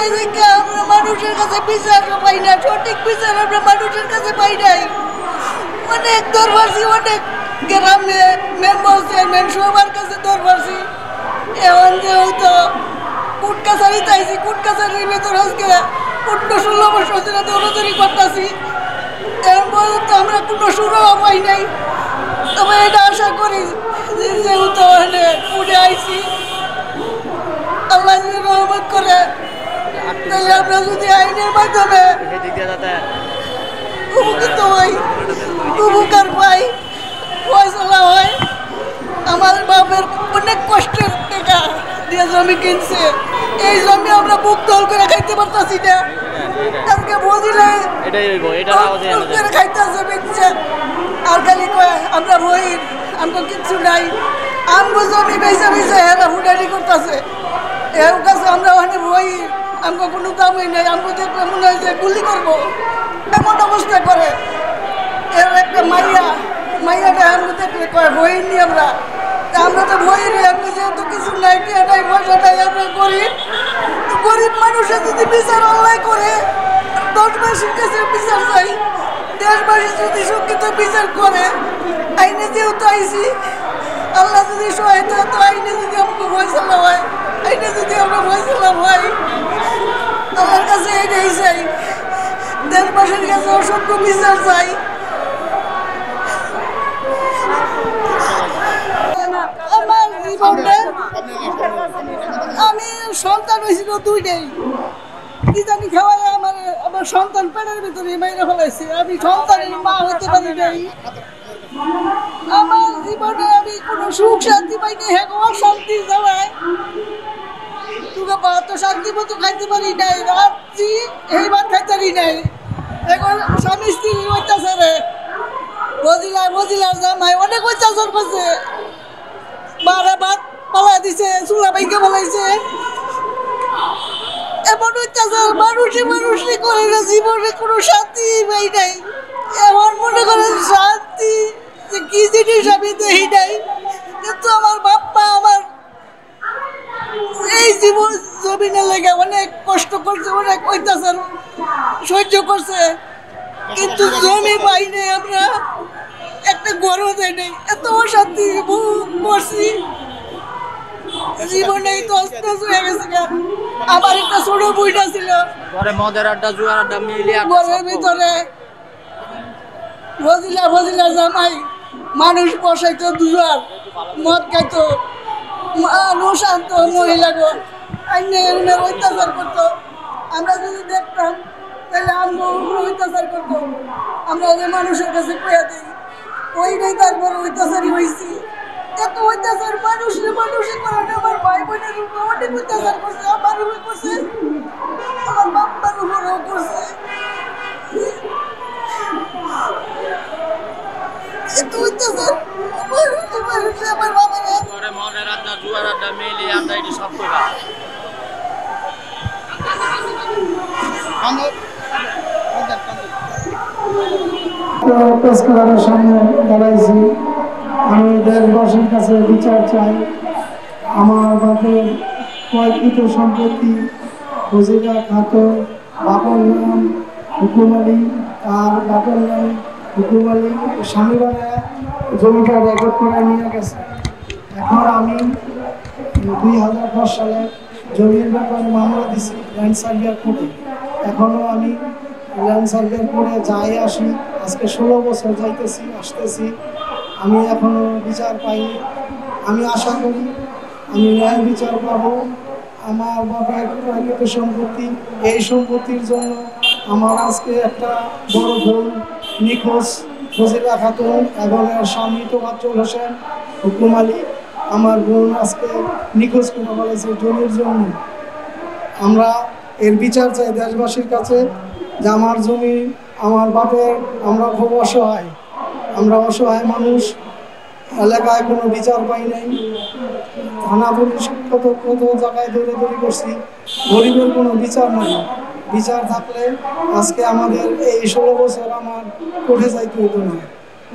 এই যে আমরা মানুষের কাছে বিচার পাই না, সঠিক বিচার আমরা মানুষের কাছে পাই নাই। অনেক দরবারছি, অনেক গ্রামে মেম্বার চেয়ারম্যান সবার কাছে দরবারছি। এখন যে হয়তো কোর্ট কাছারি চাইছি, কোর্ট কাছারির ভেতর আজকে 16 বছর ধরে দৌড়াদৌড়ি করতেছি। এর পর্যন্ত আমরা কোনো সুরাও পাই নাই। তবে এটা আশা করি যেহেতু উঠে আইছি, আল্লাহ যদি রহমত করে, তাহলে আমরা যদি আইনের মাধ্যমে উপকৃত হই, উপকার পাই, ফয়সালা হয়। আমার বাপের অনেক কষ্টের টাকা দিয়ে জমি কিনছে, এই জমি আমরা বুক দল করে খাইতে পারতাছি না। আজকে বুঝলে করে খাইতেছে বেঁচছে, আর খালি কয় আমরা বই, আমরা কিচ্ছু নাই। আমগো জমি বেঁচে বেঁচে এরা হুডারি করতেছে, এর কাছে আমরা ওখানে বই, আমগো কোনো দামই নেই। আমগো দেখলে মনে হয় যে গুলি করবো, এমন অবস্থা করে। এর একটা মাইয়াটা আমরা দেখলে কয় বই নি আমরা তো বই নেই। আমি যেহেতু কিছু নাই, এটাই পয়সাটাই আমরা গরিব মানুষের যদি বিচার আল্লাহ করে, দেশবাসীর কাছে বিচার চাই। দেশবাসী যদি শিক্ষিত বিচার করে, আইনে যেহেতু আইসি, আল্লাহ যদি সহায়তা, তো আইনে যদি আমাকে ফয়সালা হয়, আইনে যদি আমরা ফয়সালা হয়, আমার কাছে এটাই চাই। দেশবাসীর কাছে অসংখ্য বিচার চাই। আমার জীবনে আমি সন্তান হয়েছিল দুইটাই, কি জানি খাওয়ায় আমার সন্তান পেটের ভিতরে মেরে ফেলাইছে। আমি সন্তানের মা হতে পারি নাই। আমার জীবনে আমি কোনো সুখ শান্তি পাইনি, হ্যাঁ শান্তি জ্বালায় তোকে তো শান্তি মতো খাইতে পারি নাই। রাত্রি এইবার খাইতে পারি নাই। এখন স্বামী স্ত্রী অত্যাচারে বজিলার জামাই অনেক অত্যাচার করছে, বারা ভাত পালা দিছে, চুলা বাইকে বলাইছে। এমন অত্যাচার মানুষে করে না, জীবনে কোনো শান্তি পাই নাই। এমন মনে করেন শান্তি যে কি জিনিস আমি দেখি নাই। কিন্তু আমার বাপ্পা আমার এই জীবন জমিনে লেগে অনেক কষ্ট করছে, অনেক অত্যাচার সহ্য করছে, কিন্তু জমি পাই নাই। আমরা একটা গর্ব দেয় নেই, এত অশান্তি করছি জীবনে। তো অস্ত হয়ে গেছে। আমার একটা ছোট বইটা ছিল মদের আড্ডা, জুয়ার আড্ডা মিলিয়ে ঘরের ভিতরে, ফজিলা জামাই মানুষ বসাইতো, দুয়ার মদ খাইতো, মানুষ আনতো, মহিলাগো আইনের অত্যাচার করতো। আমরা যদি দেখতাম তাহলে আমরা অত্যাচার করতো। আমরা ওদের মানুষের কাছে কয়া দিই, ওইটাই তারপরে অত্যাচারী হয়েছি। এত অত্যাচার মানুষে করে না। আমার ভাই বোনের উপর অনেক অত্যাচার করছে, আমার উপরে করছে, আমার বাপ্পার উপরেও করছে। এত অত্যাচার আমার বাবারা মদের আড্ডা, জুয়ার আড্ডা মিলিয়ে আড্ডা এটি সব করে প্রেস ক্লাবের সামনে দাঁড়াইছি। আমি দেশবাসীর কাছে বিচার চাই। আমার বাপের কয়েকৃত সম্পত্তি, ফজিলা খাতুন, বাপের নাম হুকুম আলী, আর বাপের নাম হুকুম আলী, স্বামী বানায় জমিটা রেকর্ড করে নিয়ে গেছে। এখন আমি 2010 সালে জমির ব্যাপারে মামলা দিছি ল্যান্ড সার্ভেয়ার কোর্টে। এখনও আমি ল্যান্ড সার্ভেয়ার কোর্টে যাই আসি, আজকে 16 বছর যাইতেছি আসতেছি, আমি এখনও বিচার পাইনি। আমি আশা করি আমি ন্যায় বিচার পাবো। আমার বাবার প্রকৃত সম্পত্তি, এই সম্পত্তির জন্য আমার আজকে একটা বড় বোন নিখোঁজ, ফজিলা খাতুন এবং এর স্বামী তোফাজ্জল হোসেন হুকুম আলী, আমার বোন আজকে নিখোঁজ করে বলেছে জমির জন্য। আমরা এর বিচার চাই দেশবাসীর কাছে যে আমার জমি, আমার বাপের, আমরা খুব অসহায়, আমরা অসহায় মানুষ। এলাকায় কোনো বিচার পাই নাই, থানা পুলিশ কত জায়গায় দৌড়াদৌড়ি করছি, গরিবের কোনো বিচার নাই। বিচার থাকলে আজকে আমাদের এই 16 বছর আমার কোর্টে যাইতে হতো না।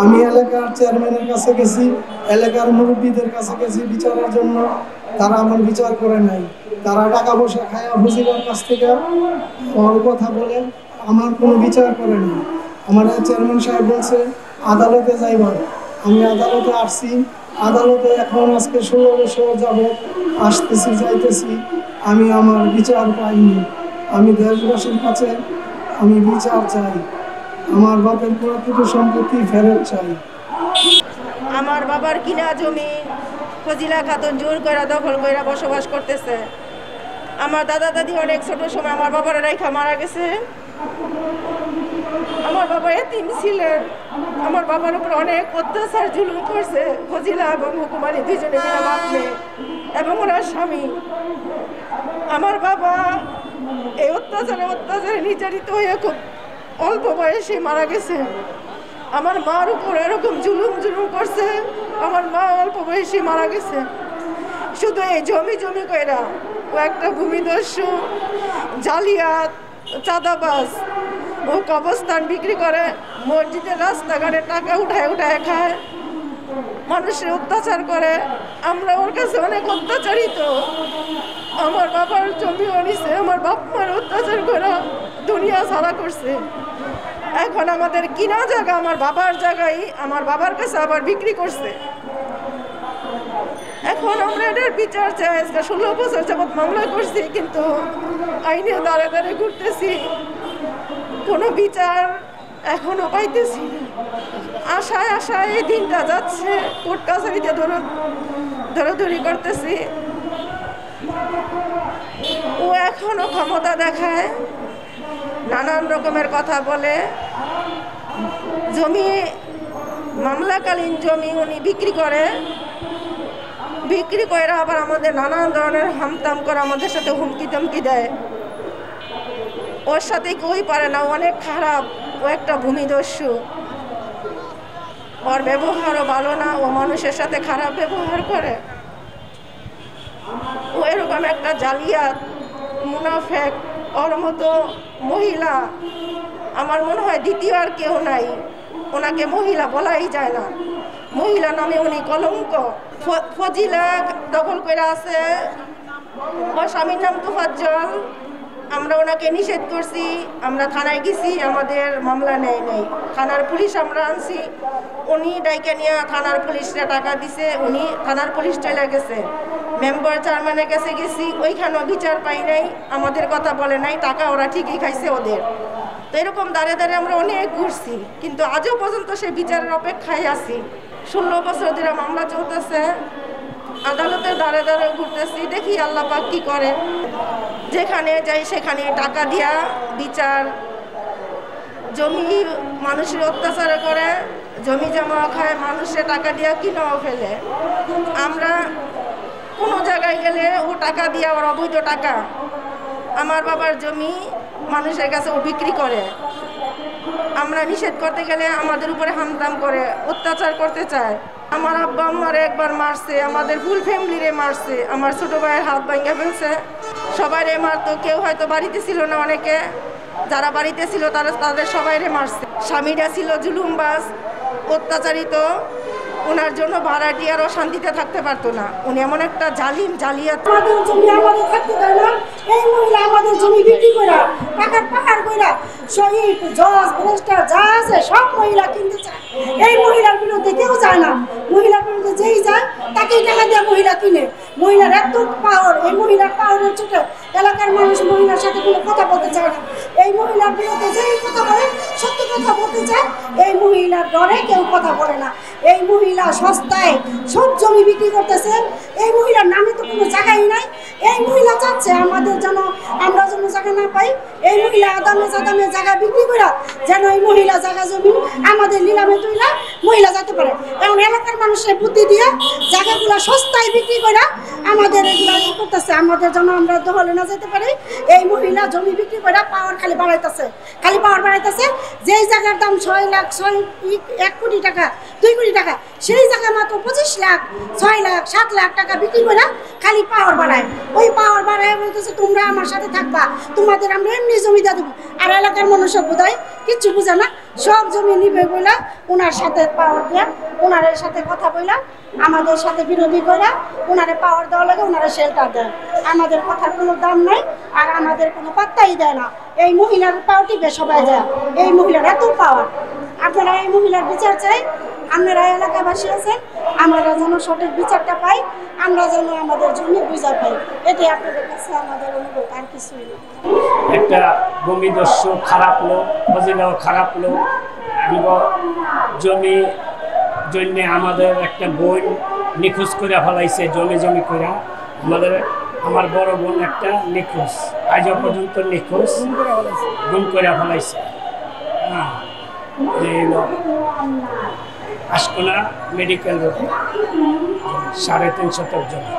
আমি এলাকার চেয়ারম্যানের কাছে গেছি, এলাকার মুরব্বীদের কাছে গেছি বিচারের জন্য, তারা আমার বিচার করে নাই। তারা টাকা পয়সা খায়া ফজিলার কাছ থেকে ওর কথা বলে আমার কোনো বিচার করে নাই। আমার চেয়ারম্যান সাহেব বলছে আদালতে যাইবার। আমি আদালতে আসছি, আদালতে এখন আজকে 16 বছর যাবত আসতেছি যাইতেছি, আমি আমার বিচার পাইনি। আমি দেশবাসীর কাছে আমি বিচার চাই, আমার বাপের পুরাকৃত সম্পত্তি ফেরত চাই। আমার বাবার কিনা জমি ফজিলা খাতুন জোর করে দখল করে বসবাস করতেছে। আমার দাদা দাদি অনেক ছোট সময় আমার বাবার রেখা মারা গেছে। আমার বাবা এতিম ছিলেন। আমার বাবার উপর অনেক অত্যাচার জুলুম করছে ফজিলা এবং হুকুমানি দুজনে মিলে বাপ মেয়ে এবং ওনার স্বামী। আমার বাবা এই অত্যাচারে নির্যাতিত হয়ে খুব অল্প বয়সে মারা গেছে। আমার মার উপর এরকম জুলুম করছে, আমার মা অল্প বয়সে মারা গেছে। শুধু এই জমি কইরা ও একটা ভূমিদস্যু, জালিয়াত, চাঁদাবাজ, ও কবরস্থান বিক্রি করে, মসজিদের রাস্তাঘাটে টাকা উঠায় খায়, মানুষের অত্যাচার করে। আমরা ওর কাছে অনেক অত্যাচারিত। আমার বাবার জমিও নিছে, আমার বাপ মার অত্যাচার করে দুনিয়া ছাড়া করছে। এখন আমাদের কিনা জায়গা আমার বাবার জায়গায় আমার বাবার কাছে আবার বিক্রি করছে। এখন আমরা এটার বিচার চাই। 16 বছর যাবৎ মামলা করছি, কিন্তু আইনে দাঁড়ে ঘুরতেছি, কোনো বিচার এখনো পাইতেছি না। আশায় এই দিনটা যাচ্ছে, কোর্ট কাছারিতে ধরাধরি করতেছি। ও এখনো ক্ষমতা দেখায়, নানান রকমের কথা বলে। জমি মামলাকালীন জমি উনি বিক্রি করে আবার আমাদের নানান ধরনের হামতাম করে আমাদের সাথে হুমকি ধমকি দেয়। ওর সাথে কেউই পারে না, অনেক খারাপ। ও একটা ভূমিদস্যু, ওর ব্যবহারও ভালো না, ও মানুষের সাথে খারাপ ব্যবহার করে। ও এরকম একটা জালিয়াত, মুনাফেক। ওর মতো মহিলা আমার মনে হয় দ্বিতীয় আর কেউ নাই। ওনাকে মহিলা বলাই যায় না, মহিলা নামে উনি কলঙ্ক। ফজিলা দখল করে আছে, ওর স্বামীর নাম তোফাজ্জল। আমরা ওনাকে নিষেধ করছি, আমরা থানায় গেছি, আমাদের মামলা নেই। থানার পুলিশ আমরা আনছি, উনি ডাইকে নিয়ে থানার পুলিশরা টাকা দিছে, উনি থানার পুলিশ চলে গেছে। মেম্বার চেয়ারম্যানের কাছে গেছি, ওইখানেও বিচার পাই নাই, আমাদের কথা বলে নাই, টাকা ওরা ঠিকই খাইছে ওদের। তো এরকম দাঁড়ে আমরা অনেক ঘুরছি, কিন্তু আজও পর্যন্ত সে বিচারের অপেক্ষায় আছি। 16 বছর ধরে মামলা চলতেছে, আদালতের দাঁড়ে ঘুরতেছি, দেখি আল্লাহ পাক কি করে। যেখানে যাই সেখানে টাকা দিয়া বিচার। জমি মানুষের অত্যাচার করে, জমি জমা খায়, মানুষের টাকা দিয়া কিনাও ফেলে। আমরা কোনো জায়গায় গেলে ও টাকা দিয়া, ওর অবৈধ টাকা, আমার বাবার জমি মানুষের কাছে ও বিক্রি করে। আমরা নিষেধ করতে গেলে আমাদের উপরে হামদাম করে, অত্যাচার করতে চায়। আমার আব্বা আম্মারে একবার মারছে, আমাদের ফুল ফ্যামিলিরে মারছে, আমার ছোটো ভাইয়ের হাত ভাঙিয়ে ফেলছে, সবাইরে মারতো। কেউ হয়তো বাড়িতে ছিল না, অনেকে যারা বাড়িতে ছিল তাদের সবাইরে মারছে। স্বামীরা ছিল জুলুমবাজ, অত্যাচারিত। ওনার জন্য ভাড়াটিয়ারও শান্তিতে থাকতে পারতো না, উনি এমন একটা জালিয়াত। আমাদের জমি আমাদের থাকতে দেয় না। এই মহিলা আমাদের জমি বিক্রি করে টাকার পাহাড় করে শহীদ, জজ, ব্যারিস্টার যা আছে সব মহিলা কিনতে চায়। এই মহিলার বিরুদ্ধে কেউ যায় না, মহিলার বিরুদ্ধে যেই যায় তাকেই টাকা দিয়ে মহিলা কিনে। মহিলার এত পাওয়ার, এই মহিলার পাওয়ারের চোটে এলাকার মানুষ মহিলার সাথে কোনো কথা বলতে চায় না। এই মহিলার বিরুদ্ধে যেই কথা বলে, সত্য কথা বলতে চায়, এই মহিলার ডরে কেউ কথা বলে না। এই মহিলা সস্তায় সব জমি বিক্রি করতেছে। এই মহিলার নামে তো কোনো জায়গাই নাই। এই মহিলা চাচ্ছে আমাদের যেন, আমরা যেন জায়গা না পাই। এই মহিলা আদামে জায়গা বিক্রি করে যেন এই মহিলা জায়গা জমি আমাদের নিলামে তুইলা মহিলা যেতে পারে। এখন এলাকার মানুষের বুদ্ধি দিয়ে জায়গাগুলো সস্তায় বিক্রি করে আমাদের এগুলো করতেছে, আমাদের যেন আমরা দখলে না যেতে পারি। এই মহিলা জমি বিক্রি করে পাওয়ার খালি বাড়াইতেছে। যেই জায়গার দাম 6 লাখ, 1 কোটি টাকা, 2 কোটি টাকা, সেই জায়গায় মাত্র 25 লাখ 6 লাখ 7 লাখ টাকা বিক্রি করে খালি পাওয়ার বাড়ায়। ওই পাওয়ার বাড়ায় বলতেছে তোমরা আমার সাথে থাকবা, তোমাদের আমরা এমনি জমি দিয়ে দেবো। আর এলাকার মানুষ বোধহয় কিচ্ছু বুঝে না, সব জমি নিবে বইলা ওনার সাথে পাওয়ার দেয়া, ওনারের সাথে কথা বইলা আমাদের সাথে বিরোধী করে ওনারে পাওয়ার দেওয়া লাগে, ওনারা শেল্টার দেয়। আমাদের কথার কোনো দাম নাই আর আমাদের কোনো পাত্তাই দেয় না। এই মহিলার পাওয়াটিকে সবাই যায়, এই মহিলার এত পাওয়ার। আপনারা এই মহিলার বিচার চাই, আপনারা এলাকাবাসী আছেন, আমরা যেন সঠিক বিচারটা পাই, আমরা যেন আমাদের জমি বুঝা পাই, এটাই আপনাদের কাছে আমাদের অনুরোধ, আর কিছুই না। একটা ভূমিদস্যু খারাপ লোক, ফজিলাও খারাপ লোক, জমি জন্য আমাদের একটা বোন নিখোঁজ করে ফেলাইছে, জমি করে আমার বড় বোন একটা নিখোঁজ, আজও পর্যন্ত নিখোঁজ, গুম করে ফেলাইছে। হ্যাঁ, আশকোনা মেডিকেল রোডে 3.5 শতক জমি।